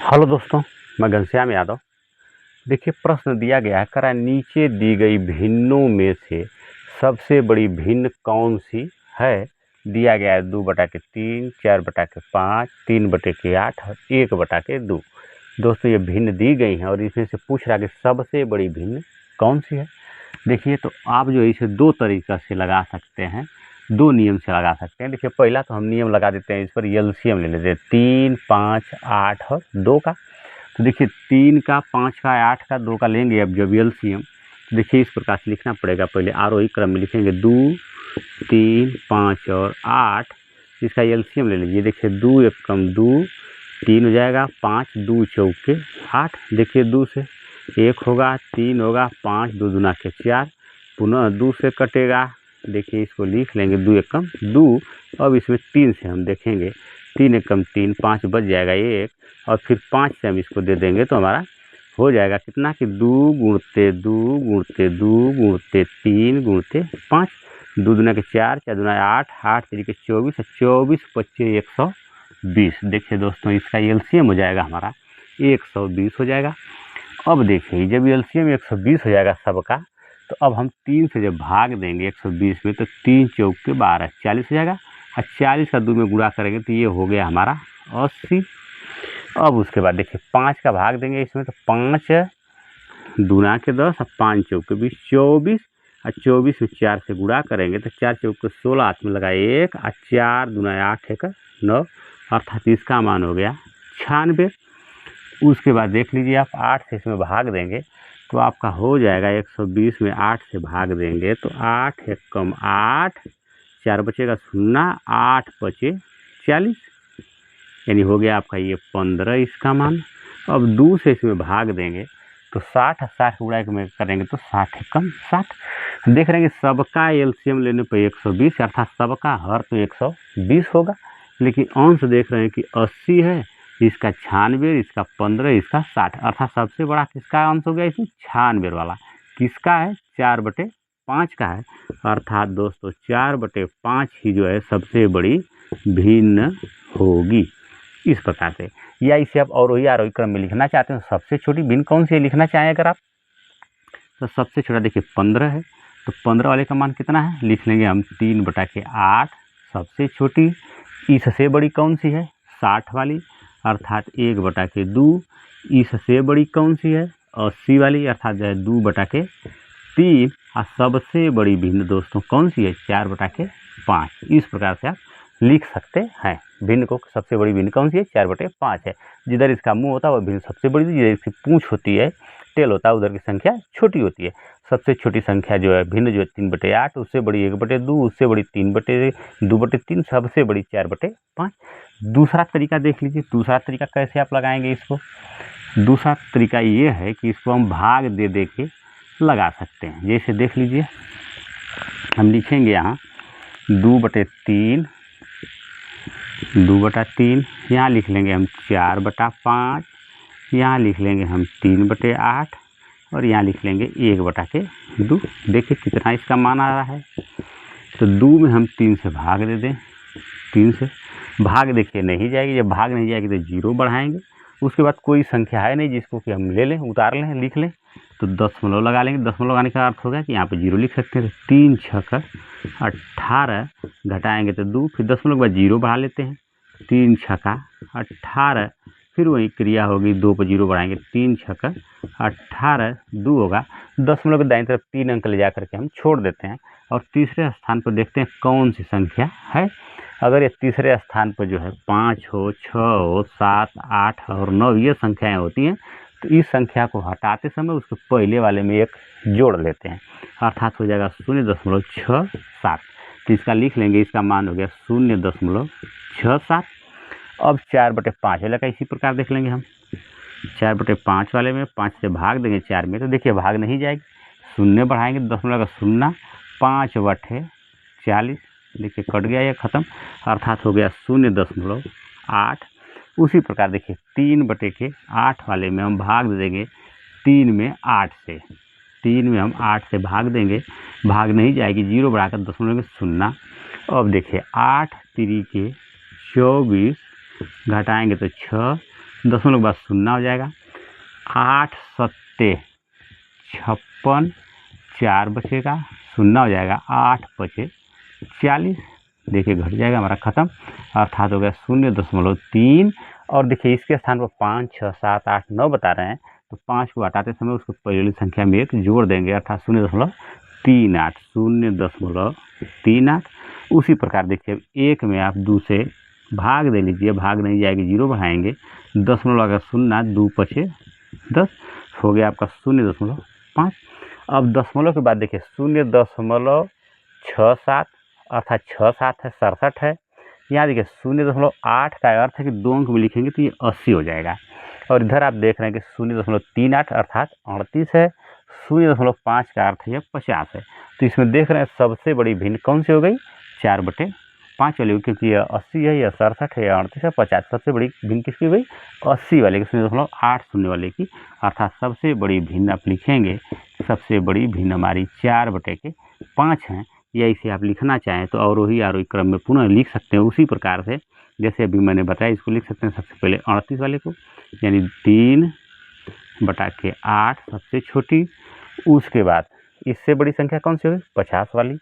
Hello दोस्तों, मैं घनश्याम यादव। देखिए, प्रश्न दिया गया है, करा नीचे दी गई भिन्नों में से सबसे बड़ी भिन्न कौन सी है। दिया गया है 2/3, 4/5, 3/8 और 1/2। दोस्तों, ये भिन्न दी गई हैं और इसमें से पूछ रहा है कि सबसे बड़ी भिन्न कौन सी है। देखिए, तो आप जो है इसे दो तरीक़ा से लगा सकते हैं, दो नियम से लगा सकते हैं। देखिए, पहला तो हम नियम लगा देते हैं, इस पर एलसीएम ले लेते हैं 3, 5, 8 और 2 का। तो देखिए, 3 का, 5 का, 8 का, 2 का लेंगे अब जब एलसीएम। तो देखिए, इस प्रकार से लिखना पड़ेगा। पहले आरोही क्रम में लिखेंगे 2, 3, 5 और 8। इसका एलसीएम ले लीजिए। देखिए, 2 एकम 2, 3 हो जाएगा, 5 2 चौके 8। देखिए, 2 से 1 होगा, 3 होगा, 5 2 दूना के 4, पुनः 2 से कटेगा। देखिए, इसको लिख लेंगे 2 एकम 2। अब इसमें 3 से हम देखेंगे, 3 एकम 3, 5 बच जाएगा 1, और फिर 5 से हम इसको दे देंगे तो हमारा हो जाएगा कितना कि 2 गुणते 2 गुणते 2 गुणते 3 गुणते 5, 2 दूना के 4, 4 दूना 8, 8 तरीके 24, 24 25 120। देखिए दोस्तों, इसका एलसीएम हो जाएगा हमारा 120 हो जाएगा। अब देखिए, जब एलसीएम 120 हो जाएगा सबका, तो अब हम 3 से जब भाग देंगे 120 में, तो 3 चौके 12, 40 हो जाएगा, और 40 का 2 में गुणा करेंगे तो ये हो गया हमारा 80। अब उसके बाद देखिए, 5 का भाग देंगे इसमें, तो 5 दूना के 10 और 5 चौके 20, 24, और 24 में 4 से गुणा करेंगे तो 4 चौके 16, हाथ में लगा 1, और 4 दूना 8 1 9, अर्थात इसका मान हो गया 96। उसके बाद देख लीजिए, आप 8 से इसमें भाग देंगे तो आपका हो जाएगा 120 में 8 से भाग देंगे तो 8 एकम 8, 4 बचेगा 0, 8 बचे 40, यानी हो गया आपका ये 15 इसका मान। अब 2 से इसमें भाग देंगे तो 60 60 गुणा में करेंगे तो 60 एकम 60। देख रहे हैं कि सबका एलसीएम लेने पर 120, अर्थात सबका हर तो 120 होगा, लेकिन अंश देख रहे हैं कि 80 है, इसका 96, इसका 15, इसका 60, अर्थात सबसे बड़ा किसका अंश हो गया इसमें 96 वाला। किसका है? 4/5 का है। अर्थात दोस्तों 4/5 ही जो है सबसे बड़ी भिन्न होगी, इस प्रकार से। या इसे आप और आरोही क्रम में लिखना चाहते हैं, सबसे छोटी भिन्न कौन सी है लिखना चाहें अगर आप, तो सबसे छोटा देखिए 15 है, तो 15 वाले का मान कितना है लिख लेंगे हम 3/8 सबसे छोटी। इससे बड़ी कौन सी है? 60 वाली, अर्थात 1/2। इससे बड़ी कौन सी है? 80 वाली, अर्थात जो है 2/3। और सबसे बड़ी भिन्न दोस्तों कौन सी है? 4/5। इस प्रकार से आप लिख सकते हैं भिन्न को। सबसे बड़ी भिन्न कौन सी है? 4/5 है। जिधर इसका मुंह होता है वह भिन्न सबसे बड़ी, जिधर इसकी पूंछ होती है, टेल होता है, उधर की संख्या छोटी होती है। सबसे छोटी संख्या जो है भिन्न जो है 3/8, उससे बड़ी 1/2, उससे बड़ी 2/3, सबसे बड़ी 4/5। दूसरा तरीका देख लीजिए, दूसरा तरीका कैसे आप लगाएंगे इसको। दूसरा तरीका ये है कि इसको हम भाग दे दे के लगा सकते हैं। जैसे देख लीजिए, हम लिखेंगे यहाँ 2/3, 2/3, यहाँ लिख लेंगे हम 4/5, यहाँ लिख लेंगे हम 3/8, और यहाँ लिख लेंगे 1/2। देखिए कितना इसका मान आ रहा है। तो 2 में हम 3 से भाग दे दें, 3 से भाग देखिए नहीं जाएगी, जब भाग नहीं जाएगी तो 0 बढ़ाएंगे। उसके बाद कोई संख्या है नहीं जिसको कि हम ले लें, उतार लें, लिख लें, तो दशमलव लगा लेंगे। दशमलव लगाने का अर्थ हो गया कि यहाँ पे 0 लिख सकते हैं। 3 6 18, घटाएंगे तो 2, फिर दशमलव के बाद 0 बढ़ा लेते हैं, 3 6 18, फिर वही क्रिया होगी, 2 पर 0 बढ़ाएंगे, 3 6 18, 2 होगा। दशमलव के दाईं तरफ 3 अंक ले जा करके हम छोड़ देते हैं, और तीसरे स्थान पर देखते हैं कौन सी संख्या है। अगर ये तीसरे स्थान पर जो है 5 हो, 6 हो, 7 8 और 9 ये संख्याएं होती हैं, तो इस संख्या को हटाते समय उसके पहले वाले में 1 जोड़ लेते हैं, अर्थात हो जाएगा 0.67। तो इसका लिख लेंगे, इसका मान हो गया 0.67। अब 4/5 वाले का इसी प्रकार देख लेंगे हम। 4/5 वाले में 5 से भाग देंगे 4 में, तो देखिए भाग नहीं जाएगी, 0 बढ़ाएंगे, दशमलव का 0, 5/40, देखिए कट गया, ये खत्म, अर्थात हो गया 0.8। उसी प्रकार देखिए 3/8 वाले में हम भाग दे देंगे 3 में 8 से, 3 में हम 8 से भाग देंगे, भाग नहीं जाएगी, 0 बढ़ाकर दशमलव में 0। अब देखिए 8 3 के 24, घटाएंगे तो 6, दशमलव के बाद शून्य हो जाएगा। 8 सत्ते 56, 4 बचेगा, शून्य हो जाएगा। 8 बचे 40, देखिए घट जाएगा हमारा खत्म, अर्थात हो गया 0.3। और देखिए इसके स्थान पर 5, 6, 7, 8, 9 बता रहे हैं, तो 5 को हटाते समय उसको पहली संख्या में 1 जोड़ देंगे, अर्थात 0.38, 0.38। उसी प्रकार देखिए 1 में आप 2 से भाग दे लीजिए, भाग नहीं जाएगी, 0 बढ़ाएंगे, दशमलव अगर 0, 2 पचे 10 हो गया आपका 0.5। अब दशमलव के बाद देखिए 0.67, अर्थात 6, 7 है, 67 है। यहाँ देखिए 0.8 का अर्थ है कि 2 अंक में लिखेंगे तो ये 80 हो जाएगा। और इधर आप देख रहे हैं कि 0.38 अर्थात 38 है। 0.5 का अर्थ है 50 है। तो इसमें देख रहे हैं सबसे बड़ी भिन्न कौन सी हो गई, 4/5 वाली, क्योंकि यह 80 है, यह 67 है, यह 38 है, 50। सबसे बड़ी भिन्न किसकी हो गई, 80 वाले की, 0.80 वाले की। अर्थात सबसे बड़ी भिन्न आप लिखेंगे, सबसे बड़ी भिन्न हमारी 4/5 है। या इसे आप लिखना चाहें तो आरोही क्रम में पुनः लिख सकते हैं उसी प्रकार से जैसे अभी मैंने बताया। इसको लिख सकते हैं सबसे पहले 38 वाले को, यानी 3/8 सबसे छोटी। उसके बाद इससे बड़ी संख्या कौन सी हो गई, 50 वाली,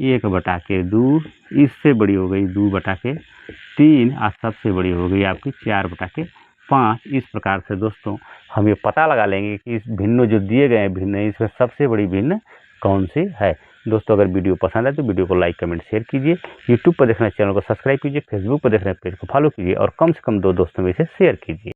1/2। इससे बड़ी हो गई 2/3 और सबसे बड़ी हो गई आपकी 4/5। इस प्रकार से दोस्तों हम ये पता लगा लेंगे कि इस भिन्न जो दिए गए हैं भिन्न, इसमें सबसे बड़ी भिन्न कौन सी है। दोस्तों अगर वीडियो पसंद आए तो वीडियो को लाइक, कमेंट, शेयर कीजिए। यूट्यूब पर देख रहे हैं चैनल को सब्सक्राइब कीजिए, फेसबुक पर देख रहे हैं पेज को फॉलो कीजिए और कम से कम 2 दोस्तों में इसे शेयर कीजिए।